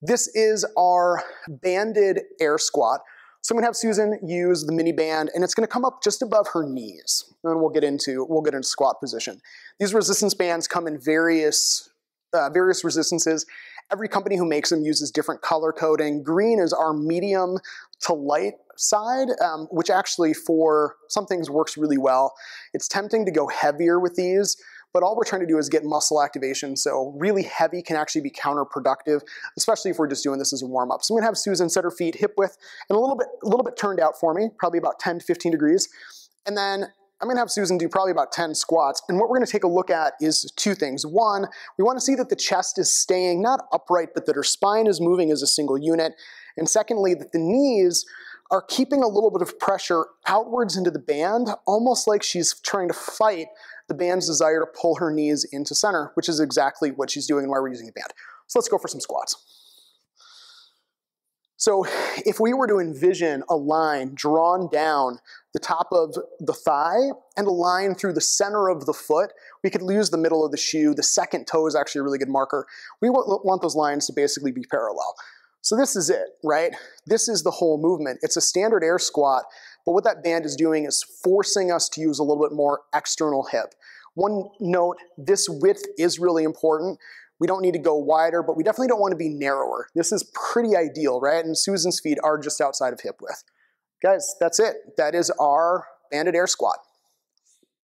This is our banded air squat. So I'm gonna have Susan use the mini band, and it's gonna come up just above her knees. And then we'll get into squat position. These resistance bands come in various resistances. Every company who makes them uses different color coding. Green is our medium to light side, which actually for some things works really well. It's tempting to go heavier with these, but all we're trying to do is get muscle activation, so really heavy can actually be counterproductive, especially if we're just doing this as a warm-up. So I'm gonna have Susan set her feet hip width and a little bit turned out for me, probably about 10 to 15 degrees. And then I'm gonna have Susan do probably about 10 squats. And what we're gonna take a look at is two things. One, we wanna see that the chest is staying not upright, but that her spine is moving as a single unit. And secondly, that the knees are keeping a little bit of pressure outwards into the band, almost like she's trying to fight the band's desire to pull her knees into center, which is exactly what she's doing and why we're using the band. So let's go for some squats. So if we were to envision a line drawn down the top of the thigh and a line through the center of the foot, we could use the middle of the shoe. The second toe is actually a really good marker. We want those lines to basically be parallel. So this is it, right? This is the whole movement. It's a standard air squat, but what that band is doing is forcing us to use a little bit more external hip. One note, this width is really important. We don't need to go wider, but we definitely don't want to be narrower. This is pretty ideal, right? And Susan's feet are just outside of hip width. Guys, that's it. That is our banded air squat.